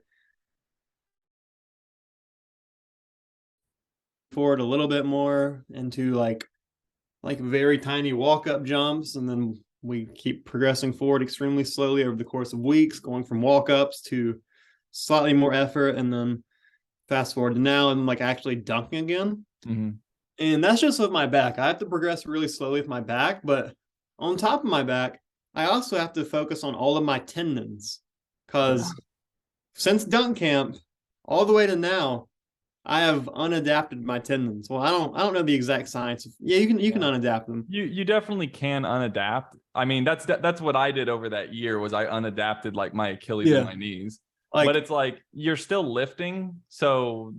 forward a little bit more into like very tiny walk up jumps, and then we keep progressing forward extremely slowly over the course of weeks, going from walk ups to slightly more effort, and then fast forward to now I'm like actually dunking again. mhm. And that's just with my back. I have to progress really slowly with my back, but on top of my back, I also have to focus on all of my tendons Yeah. because since dunk camp all the way to now, I have unadapted my tendons. Well, I don't know the exact science. Yeah, you can Yeah. unadapt them. You definitely can unadapt. I mean, that's what I did over that year was I unadapted like my Achilles and Yeah. my knees. But Like, it's like you're still lifting, so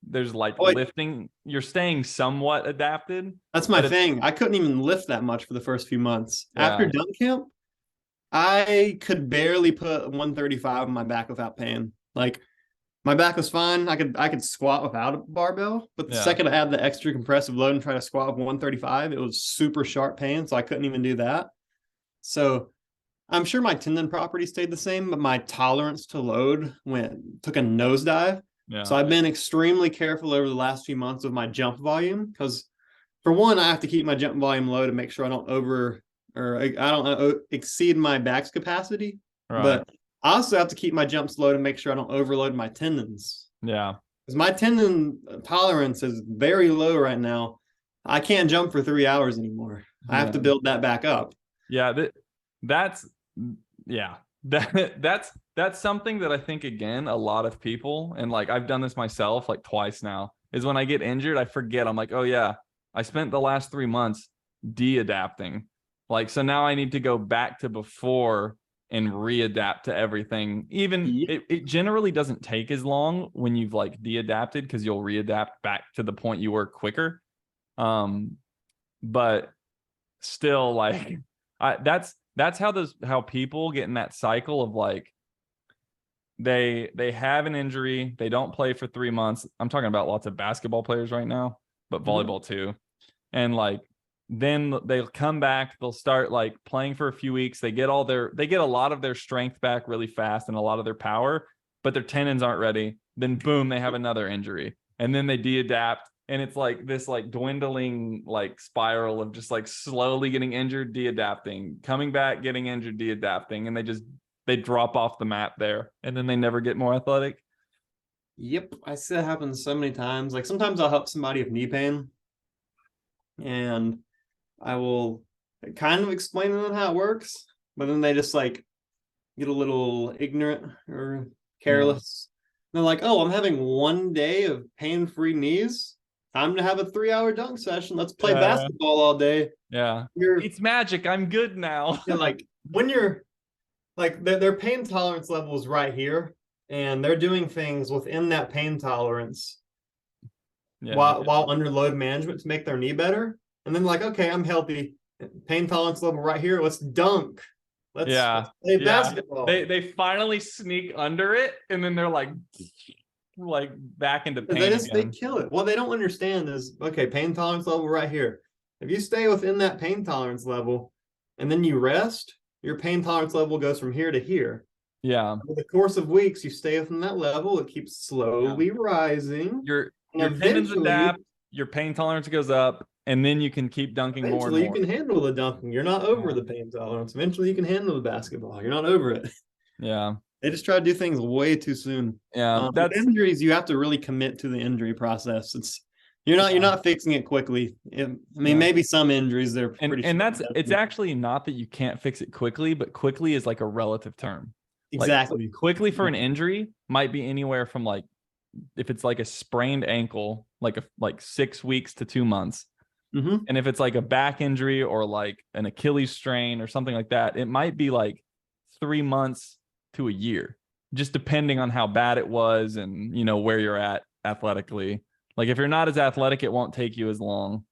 there's like oh, lifting, you're staying somewhat adapted, that's my but it's thing. I couldn't even lift that much for the first few months. After yeah, dunk camp, I could barely put 135 on my back without pain. Like my back was fine. I could squat without a barbell, but the yeah, second I add the extra compressive load and try to squat with 135, it was super sharp pain, so I couldn't even do that. So I'm sure my tendon property stayed the same, but my tolerance to load took a nosedive. So yeah, I've been extremely careful over the last few months of my jump volume because for one, I have to keep my jump volume low to make sure I don't I don't exceed my back's capacity. right. But I also have to keep my jumps low to make sure I don't overload my tendons Yeah. because my tendon tolerance is very low right now. I can't jump for 3 hours anymore. I have Yeah. to build that back up. Yeah, that's yeah. That's something that I think again a lot of people and like I've done this myself like twice now is when I get injured I forget I'm like oh yeah I spent the last 3 months de-adapting like so now I need to go back to before and readapt to everything even Yeah. it generally doesn't take as long when you've like de-adapted because you'll readapt back to the point you were quicker um but still like that's how people get in that cycle of like they have an injury, they don't play for 3 months. I'm talking about lots of basketball players right now, but Mhm. volleyball too. And like then they'll come back, they'll start like playing for a few weeks, they get a lot of their strength back really fast and a lot of their power, but their tendons aren't ready. Then boom, they have another injury. And then they de-adapt and it's like this like dwindling like spiral of just like slowly getting injured, de-adapting, coming back, getting injured, de-adapting, and they drop off the map there and then they never get more athletic. Yep, I see that happen so many times. Like sometimes I'll help somebody with knee pain, and I will kind of explain to them how it works, but then they just like get a little ignorant or Yeah. careless. They're like, "Oh, I'm having 1 day of pain-free knees. Time to have a 3-hour dunk session. Let's play Yeah. basketball all day." Yeah. You're, It's magic. I'm good now. you're like when you're like their pain tolerance level is right here, and they're doing things within that pain tolerance Yeah. while under load management to make their knee better. And then like, okay, I'm healthy. Pain tolerance level right here. Let's dunk. Let's Yeah. play Yeah. basketball. They finally sneak under it and then they're like back into pain They again. kill it. What they don't understand is okay, pain tolerance level right here. If you stay within that pain tolerance level and then you rest, your pain tolerance level goes from here to here. Yeah. Over the course of weeks, you stay within that level, it keeps Yeah. slowly rising. And Your tendons eventually, adapt, your pain tolerance goes up, and then you can keep dunking more and eventually you more. can handle the dunking. You're not over Yeah. the pain tolerance. Eventually you can handle the basketball. You're not over it. Yeah. They just try to do things way too soon. Yeah. With That's injuries, you have to really commit to the injury process. It's you're not fixing it quickly. I mean, yeah. maybe some injuries they're pretty And sure. that's it's actually not that you can't fix it quickly, but quickly is like a relative term. Like Exactly. quickly for an injury might be anywhere from like if it's like a sprained ankle, like 6 weeks to 2 months. Mm-hmm. And if it's like a back injury or like an Achilles strain or something like that, it might be like 3 months to a year, just depending on how bad it was and where you're at athletically. Like if you're not as athletic, it won't take you as long.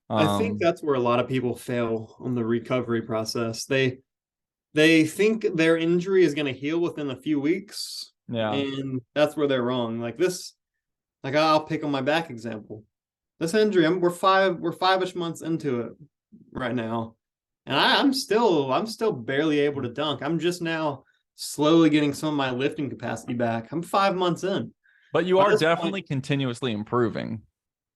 I think Um, that's where a lot of people fail on the recovery process. They think their injury is going to heal within a few weeks, yeah, and that's where they're wrong. Like this, like I'll pick on my back example. This injury, we're 5-ish months into it right now, and I'm still barely able to dunk. I'm just now slowly getting some of my lifting capacity back. I'm 5 months in. but you By are this point, definitely continuously improving.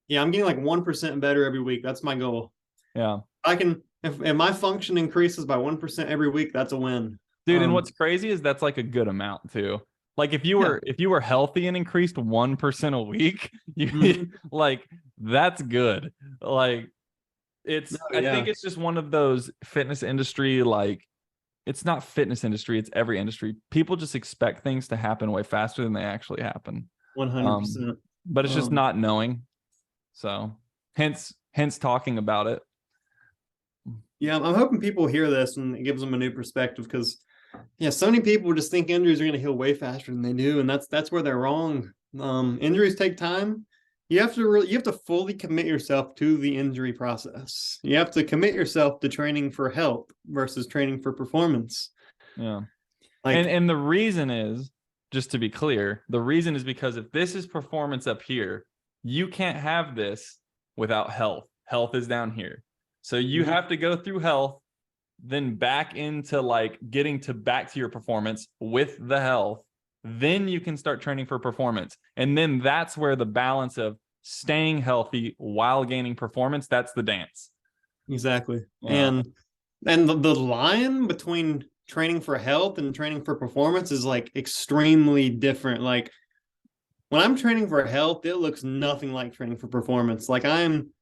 yeah, I'm getting like 1% better every week. That's my goal. Yeah. I can if my function increases by 1% every week, that's a win. Dude, and what's crazy is that's like a good amount too. Like Yeah. if you were healthy and increased 1% a week, you Mhm. like that's good. Like No, I think yeah, it's just one of those fitness industry, like it's not fitness industry, it's every industry. People just expect things to happen way faster than they actually happen. Um, 100%. but it's just Um, not knowing. So hence talking about it. yeah, I'm hoping people hear this and it gives them a new perspective because yeah, so many people just think injuries are going to heal way faster than they do, and that's where they're wrong. Injuries take time. You have to fully commit yourself to the injury process. You have to commit yourself to training for health versus training for performance. Yeah. Like And the reason is, just to be clear, the reason is because if this is performance up here, you can't have this without health. Health is down here. So you mhm, have to go through health, then back into like getting to back to your performance with the health. Then you can start training for performance. And then that's where the balance of staying healthy while gaining performance, that's the dance. exactly. Yeah. And the line between training for health and training for performance is like extremely different. Like when I'm training for health, it looks nothing like training for performance. Like I'm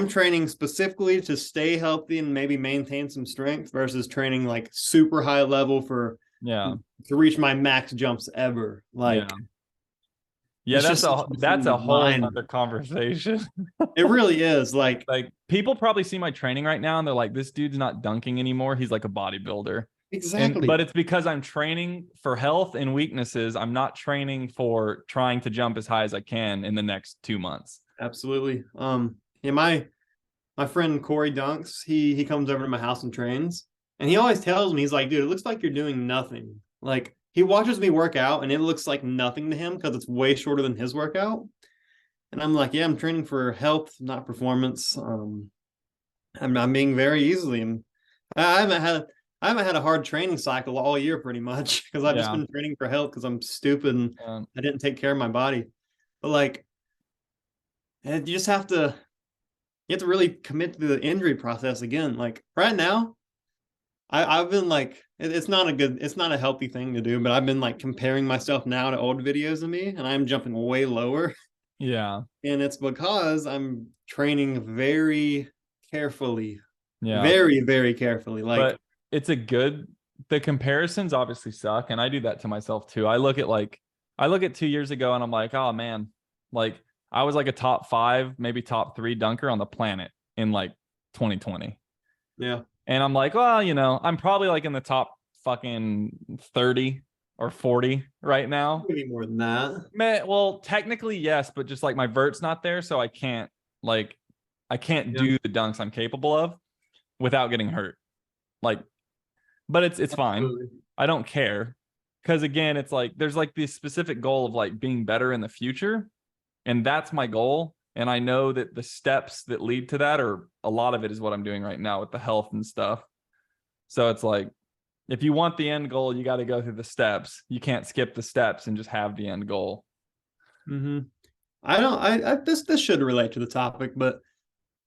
training specifically to stay healthy and maybe maintain some strength versus training like super high level for Yeah. to reach my max jumps ever. Yeah. Like Yeah, it's just a that's a different whole mind. nother conversation. It really is. Like Like people probably see my training right now and they're like, this dude's not dunking anymore. He's like a bodybuilder. But exactly. it's because I'm training for health and weaknesses. I'm not training for trying to jump as high as I can in the next 2 months. Absolutely. Yeah, my friend Corey Dunks, he comes over to my house and trains, and he always tells me, he's like, dude, it looks like you're doing nothing. Like he watches me work out, and it looks like nothing to him because it's way shorter than his workout. And I'm like, yeah, I'm training for health, not performance. I'm being very easily. I haven't had I haven't had a hard training cycle all year, pretty much, because I've just Yeah. been training for health because I'm stupid and Um, I didn't take care of my body. But like, you just have to really commit to the injury process again. Like right now, I've been like, it's not it's not a healthy thing to do, but I've been like comparing myself now to old videos of me, and I'm jumping way lower. Yeah. And it's because I'm training very carefully, Yeah. very, very carefully. Like, But it's a good, the comparisons obviously suck. And I do that to myself too. I look at 2 years ago and I'm like, oh man, like I was like a top five, maybe top three dunker on the planet in like 2020. yeah, And I'm like, well, I'm probably like in the top fucking 30 or 40 right now. maybe more than that. Man, well, technically, yes, but just like my vert's not there, so like I can't Yeah, do the dunks I'm capable of without getting hurt. Like, but it's fine. absolutely. I don't care. Because again, it's like there's like this specific goal of like being better in the future. And that's my goal. And I know that the steps that lead to that, or a lot of it is what I'm doing right now with the health and stuff. So it's like if you want the end goal, you got to go through the steps. You can't skip the steps and just have the end goal. Mm-hmm. I don't. I this should relate to the topic, but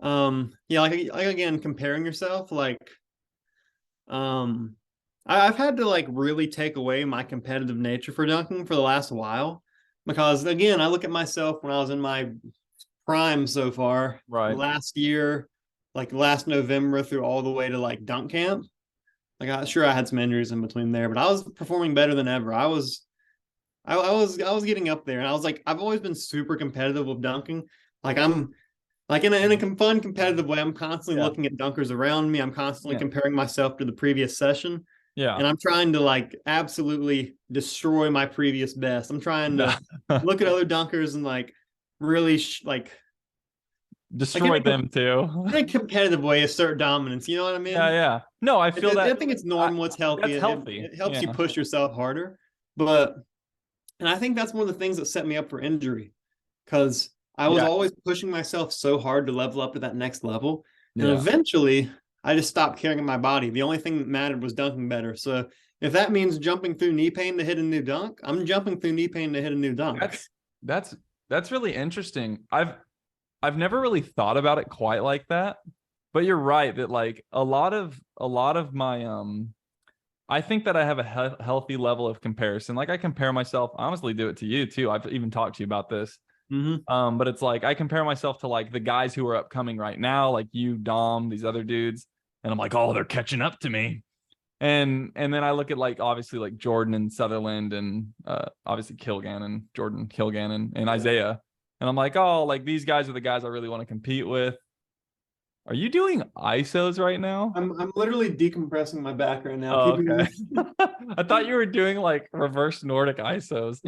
yeah, like again, comparing yourself, like um, I've had to like really take away my competitive nature for dunking for the last while, because again, I look at myself when I was in my prime so far Right. last year, like last November through all the way to like dunk camp. Like, sure, I had some injuries in between there, but I was performing better than ever. I was getting up there, and I was like, I've always been super competitive with dunking. Like, I'm like in a fun competitive way. I'm constantly Yeah. looking at dunkers around me. I'm constantly Yeah. comparing myself to the previous session, Yeah. and I'm trying to like absolutely destroy my previous best. I'm trying Yeah. to look at other dunkers and like really like Destroy them too. in a competitive way assert dominance. You know what I Yeah, mean? yeah. No, I feel I that think it's normal. It's healthy. that's healthy. It helps you Yeah. push yourself harder, but and I think that's one of the things that set me up for injury because I was Yeah. always pushing myself so hard to level up to that next level. And Yeah. eventually, I just stopped caring about my body. The only thing that mattered was dunking better. So if that means jumping through knee pain to hit a new dunk, I'm jumping through knee pain to hit a new dunk. That's that's really interesting. I've never really thought about it quite like that, but you're right that like a lot of my I think that I have a healthy level of comparison. Like I compare myself, I honestly do it to you too. I've even talked to you about this. Mm-hmm. But it's like I compare myself to like the guys who are upcoming right now, like you, Dom, these other dudes, and I'm like, oh, they're catching up to me. And then I look at like obviously like Jordan and Sutherland and obviously Jordan Kilgan and Isaiah. And I'm like, oh, like these guys are the guys I really want to compete with. Are you doing ISOs right now? I'm literally decompressing my back right now. Oh, Keep okay. me. I thought you were doing like reverse Nordic ISOs.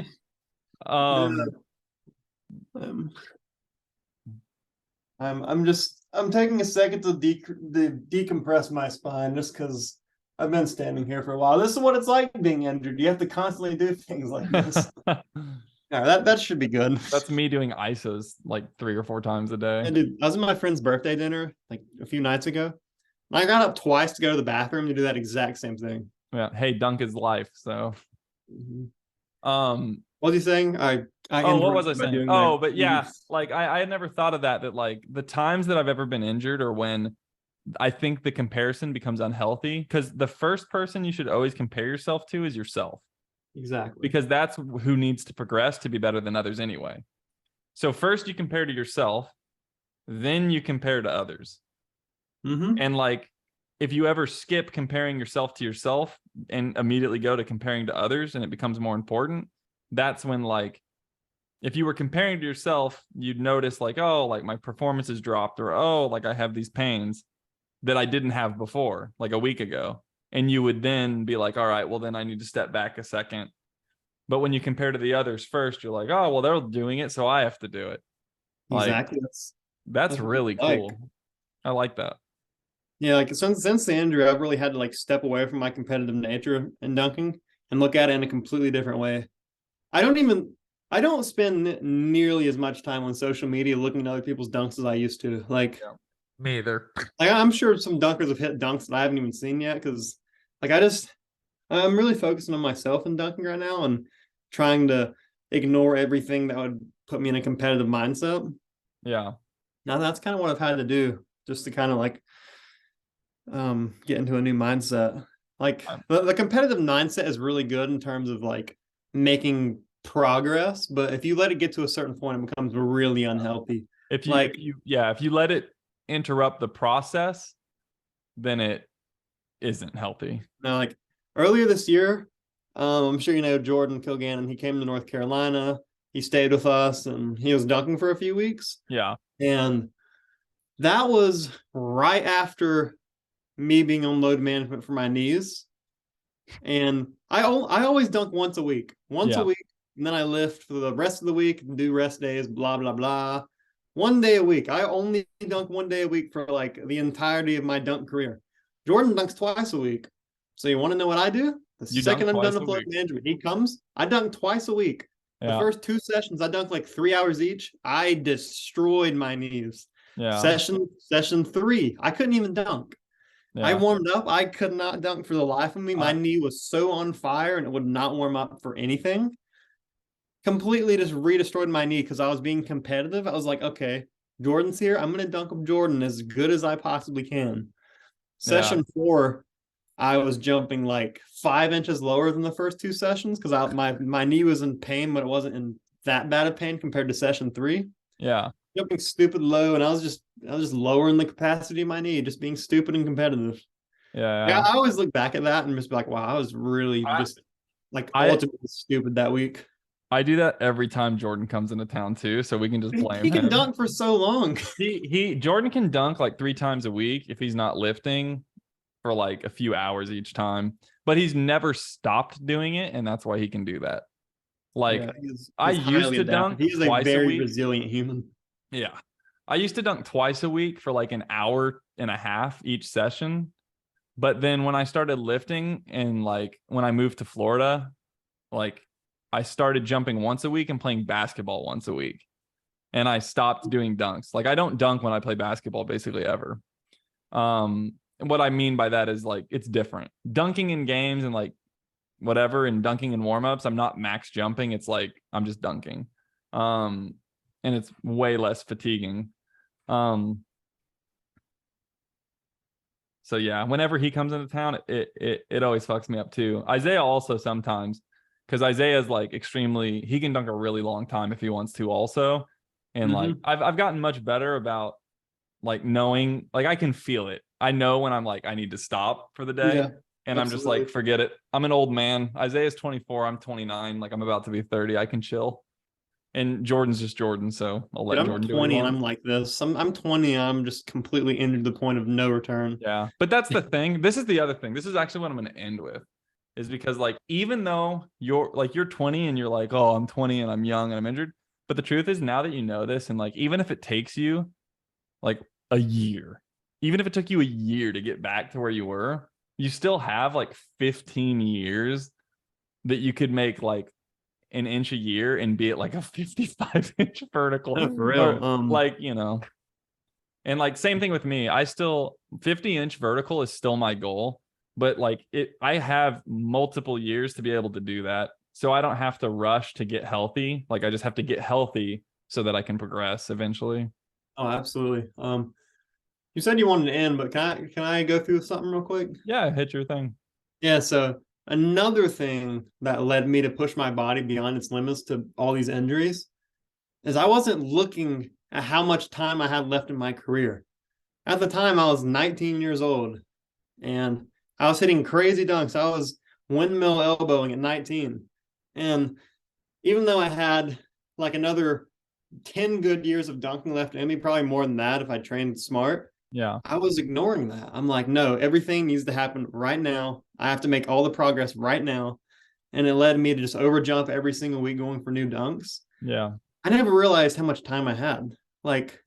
Um, Um, I'm taking a second to decompress my spine just because I've been standing here for a while. This is what it's like being injured. You have to constantly do things like this. Yeah, that should be good. that's me doing ISOs like 3 or 4 times a day. And dude, I was at my friend's birthday dinner like a few nights ago. And I got up twice to go to the bathroom to do that exact same thing. Yeah. Hey, dunk is life. So, Mhm. um, What was he saying? I oh, what was I interrupted by saying? doing Oh, that. but yeah, like I had never thought of that like the times that I've ever been injured or when I think the comparison becomes unhealthy because the first person you should always compare yourself to is yourself Exactly. because that's who needs to progress to be better than others anyway. So first you compare to yourself, then you compare to others. Mm-hmm. And like if you ever skip comparing yourself to yourself and immediately go to comparing to others and it becomes more important, that's when like if you were comparing to yourself, you'd notice like, oh, like my performance has dropped, or oh, like I have these pains that I didn't have before, like a week ago. And you would then be like, all right, well, then I need to step back a second. But when you compare to the others first, you're like, oh, well, they're doing it, so I have to do it. Like Exactly. that's That's what really it's like. cool. I like that. Yeah, like since the injury, I've really had to like step away from my competitive nature in dunking and look at it in a completely different way. I don't even I don't spend nearly as much time on social media looking at other people's dunks as I used to. Yeah. Me either. Like I'm sure some dunkers have hit dunks that I haven't even seen yet because like I'm really focusing on myself in dunking right now and trying to ignore everything that would put me in a competitive mindset. Yeah. Now that's kind of what I've had to do just to kind of like get into a new mindset. Like Um, the competitive mindset is really good in terms of like making progress, but if you let it get to a certain point, it becomes really unhealthy. if Like, you yeah, if you let it interrupt the process, then it isn't healthy. like earlier this year, I'm sure you know Jordan Kilgannon. He came to North Carolina. He stayed with us, and he was dunking for a few weeks. Yeah. And that was right after me being on load management for my knees. And I always dunk once a Yeah. week, and then I lift for the rest of the week and do rest days, blah blah blah. 1 day a week. I only dunk 1 day a week for like the entirety of my dunk career. Jordan dunks twice a week. So you want to know what I do? The You dunk second I'm done twice a with load week. management, he comes. I dunk twice a week. The Yeah. first 2 sessions, I dunk like 3 hours each. I destroyed my knees. Yeah. Session 3, I couldn't even dunk. I Yeah. warmed up. I could not dunk for the life of me. My I, knee was so on fire and it would not warm up for anything. Completely just re-destroyed my knee because I was being competitive. I was like, okay, Jordan's here. I'm gonna dunk up Jordan as good as I possibly can. yeah. Session 4, I was jumping like 5 inches lower than the first 2 sessions because my knee was in pain, but it wasn't in that bad of pain compared to session 3. Yeah. Jumping stupid low, and I was just lowering the capacity of my knee, just being stupid and competitive. Yeah. Yeah, Yeah. I always look back at that and just be like, wow, I was really I, just like I ultimately stupid that week. I do that every time Jordan comes into town too, so we can just blame He can him. dunk for so long. He Jordan can dunk like 3 times a week if he's not lifting for like a few hours each time, but he's never stopped doing it, and that's why he can do that. Like Yeah, he's I he's used highly to adaptive. dunk He is a twice a very week. resilient human. Yeah. I used to dunk twice a week for like an hour and a half each session. But then when I started lifting and like when I moved to Florida, like I started jumping once a week and playing basketball once a week. And I stopped doing dunks. Like I don't dunk when I play basketball basically ever. And what I mean by that is like it's different. Dunking in games and like whatever and dunking in warmups, I'm not max jumping. It's like I'm just dunking. Um and it's way less fatiguing. Um So yeah, whenever he comes into town, it always fucks me up too. Isaiah also sometimes, because Isaiah's like extremely he can dunk a really long time if he wants to also. And like Hmm. I've gotten much better about like knowing like I can feel it. I know when I'm like I need to stop for the day. Yeah, And I'm just like, absolutely. forget it. I'm an old man. Isaiah's 24. I'm 29. Like I'm about to be 30. I can chill. And Jordan's just Jordan, so I'll Dude, let I'm Jordan do what he 20 and wants. I'm like this. I'm 20 and I'm just completely injured to the point of no return. Yeah. But that's the thing. This is the other thing. This is actually what I'm going to end with is because like even though you're 20 and you're like, "Oh, I'm 20 and I'm young and I'm injured." But the truth is now that you know this and like even if it takes you like a year, even if it took you a year to get back to where you were, you still have like 15 years that you could make like an inch a year and be at like a 55-inch vertical No, for real. or like, and like same thing with me. I still 50-inch vertical is still my goal, but like I have multiple years to be able to do that. So I don't have to rush to get healthy. Like I just have to get healthy so that I can progress eventually. Oh, absolutely. You said you wanted to end, but can I go through something real quick? Yeah, hit your thing. Yeah, so another thing that led me to push my body beyond its limits to all these injuries is I wasn't looking at how much time I had left in my career. At the time, I was 19 years old and I was hitting crazy dunks. I was windmill elbowing at 19. And even though I had like another 10 good years of dunking left in me, probably more than that if I trained smart, Yeah. I was ignoring that. I'm like, no, everything needs to happen right now. I have to make all the progress right now. And it led me to just overjump every single week going for new dunks. Yeah. I never realized how much time I had. Like,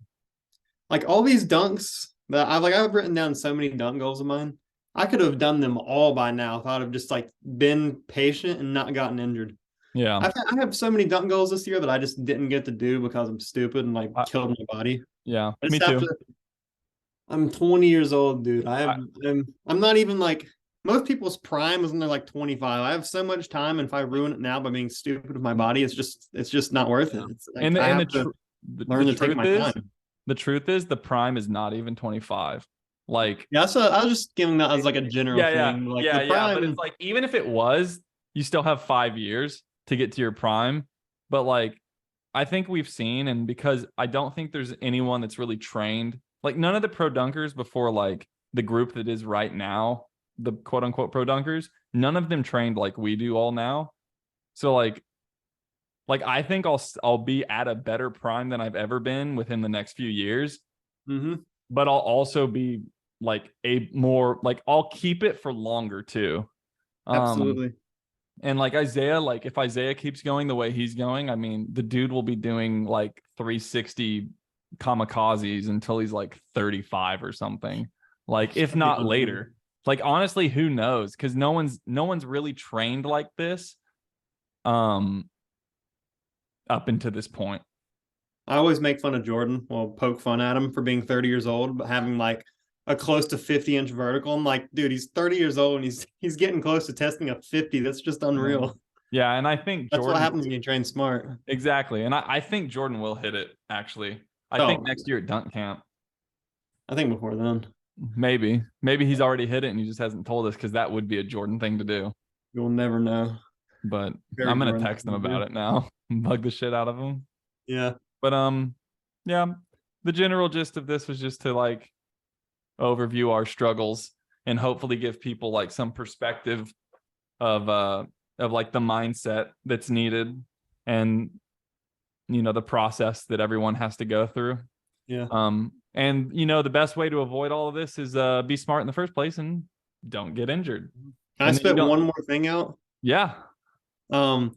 like all these dunks that I've written down so many dunk goals of mine. I could have done them all by now if I'd have just like been patient and not gotten injured. Yeah. I have so many dunk goals this year that I just didn't get to do because I'm stupid and like I, killed my body. yeah. I Me just have too. to. I'm 20 years old, dude. I, I'm not even like most people's prime is when they're like 25. I have so much time, and if I ruin it now by being stupid with my body, it's just not worth yeah. it. It's like And I have to the learn to take truth my is time. the truth is the prime is not even 25. Like, Yeah, so I was just giving that as like a general thing. Like the yeah. But it's prime. like, even if it was, you still have 5 years to get to your prime. But like, I think we've seen, and because I don't think there's anyone that's really trained, like none of the pro dunkers before like the group that is right now, the quote unquote pro dunkers, none of them trained like we do all now. So like I think I'll be at a better prime than I've ever been within the next few years, Mm-hmm. but I'll also be like a more like I'll keep it for longer too. Um Absolutely. and like Isaiah, like if Isaiah keeps going the way he's going, I mean, the dude will be doing like 360 kamikazes until he's like 35 or something. Like if not later. Like honestly, who knows? Because no one's really trained like this um up until this point. I always make fun of Jordan, well, poke fun at him for being 30 years old, but having like a close to 50-inch vertical. I'm like, dude, he's 30 years old and he's getting close to testing a 50. That's just unreal. Yeah, and I think That's what Jordan happens when you train smart. exactly. And I think Jordan will hit it, actually. I think Oh, next year at dunk camp. I think before then. Maybe he's already hit it and he just hasn't told us, because that would be a Jordan thing to do. You'll never know. But Very I'm gonna Jordan text him thing to about do. it now and bug the shit out of him. Yeah. But yeah, the general gist of this was just to like overview our struggles and hopefully give people like some perspective of like the mindset that's needed, and the process that everyone has to go through. Yeah. And the best way to avoid all of this is be smart in the first place and don't get injured. Can I And then you spit don't. one more thing out? Yeah. Um,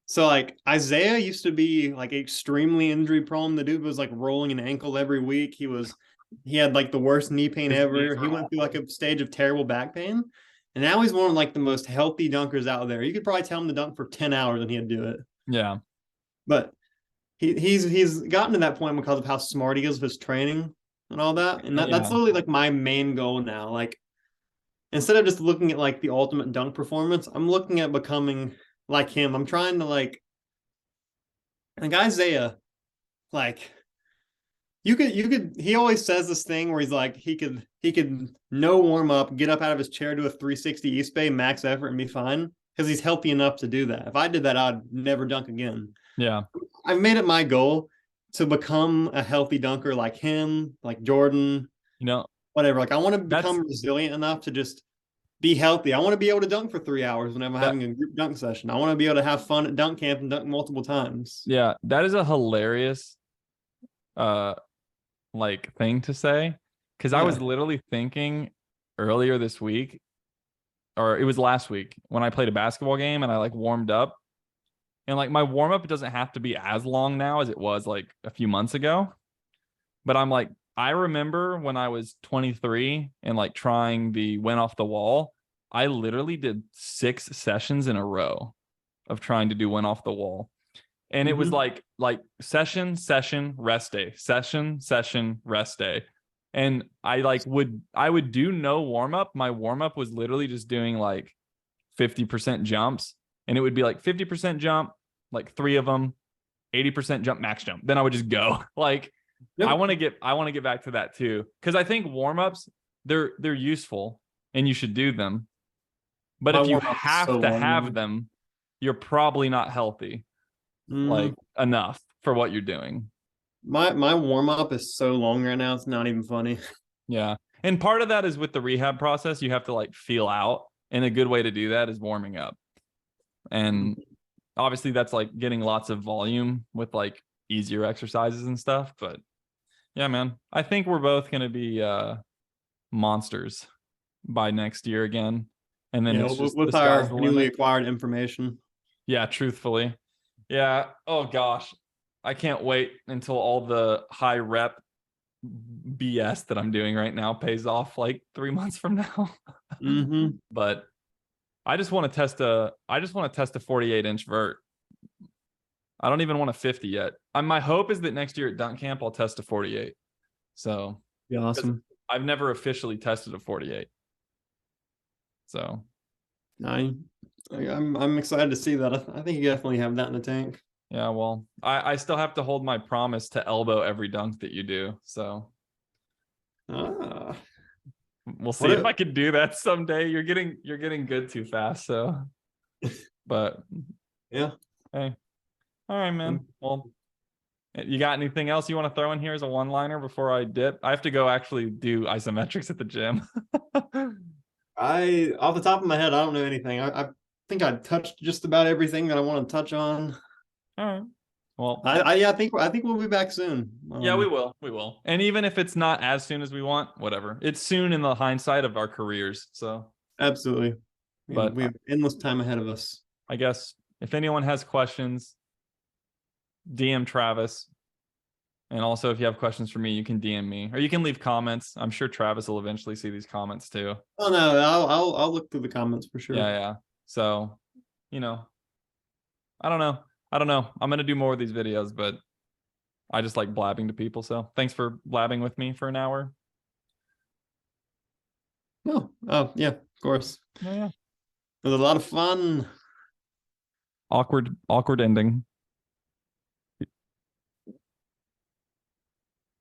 so like Isaiah used to be like extremely injury prone. The dude was like rolling an ankle every week. He had like the worst knee pain His knees ever. were He went through awful. like a stage of terrible back pain. And now he's one of like the most healthy dunkers out there. You could probably tell him to dunk for 10 hours and he'd do it. Yeah. But he's gotten to that point because of how smart he is with his training and all that. And that's Yeah. literally like my main goal now. Like instead of just looking at like the ultimate dunk performance, I'm looking at becoming like him. I'm trying to like Isaiah, like you could he always says this thing where he's like he could no warm up, get up out of his chair, do a 360 East Bay max effort and be fine because he's healthy enough to do that. If I did that, I'd never dunk again. Yeah. I've made it my goal to become a healthy dunker like him, like Jordan, You know, whatever. Like I want to that's become resilient enough to just be healthy. I want to be able to dunk for 3 hours whenever I'm that having a group dunk session. I want to be able to have fun at dunk camp and dunk multiple times. yeah, that is a hilarious uh like thing to say, because I was Yeah. literally thinking earlier this week, or it was last week, when I played a basketball game and I like warmed up, and like my warm up doesn't have to be as long now as it was like a few months ago. But I'm like, I remember when I was 23 and like trying the went off the wall, I literally did 6 sessions in a row of trying to do went off the wall. And it was Mm-hmm. like session, rest day, session, rest day. And I would do no warm up. My warm up was literally just doing like 50% jumps, and it would be like 50% jump, like 3 of them, 80% jump, max jump. Then I would just go. Like I Yep. want to get back to that too, because I think warm-ups, they're useful and you should do them. But My if you warm up is have so to long have now. them, you're probably not healthy like Mm, enough for what you're doing. my warm up is so long right now. It's not even funny. Yeah. And part of that is with the rehab process, you have to like feel out. And a good way to do that is warming up. And obviously that's like getting lots of volume with like easier exercises and stuff. But yeah, man, I think we're both gonna be monsters by next year again. And then Yeah, it's just the with sky's our the newly limit. acquired information. Yeah, truthfully. Yeah. Oh gosh. I can't wait until all the high rep BS that I'm doing right now pays off like 3 months from now. Mm-hmm. But I just want to test a 48-inch vert. I don't even want a 50 yet. My hope is that next year at dunk camp I'll test a 48. So, Be because awesome. I've never officially tested a 48. So, I, I'm excited to see that. I think you definitely have that in the tank. yeah, well, I still have to hold my promise to elbow every dunk that you do. So, Ah, we'll see if I could do that someday. You're getting good too fast, so. But yeah. hey, all right, man. Well, you got anything else you want to throw in here as a one-liner before I dip? I have to go actually do isometrics at the gym. Off the top of my head, I don't know anything. I think I touched just about everything that I want to touch on. All right. Well, I think we'll be back soon. yeah, we will. We will. And even if it's not as soon as we want, whatever. It's soon in the hindsight of our careers. So Absolutely. But we have endless time ahead of us. I guess if anyone has questions, DM Travis. And also, if you have questions for me, you can DM me or you can leave comments. I'm sure Travis will eventually see these comments too. Oh no, I'll look through the comments for sure. Yeah, yeah. So, you know, I don't know. I don't know. I'm gonna do more of these videos, but I just like blabbing to people. So thanks for blabbing with me for an hour. Oh yeah, of course. Yeah, yeah. It was a lot of fun. Awkward ending.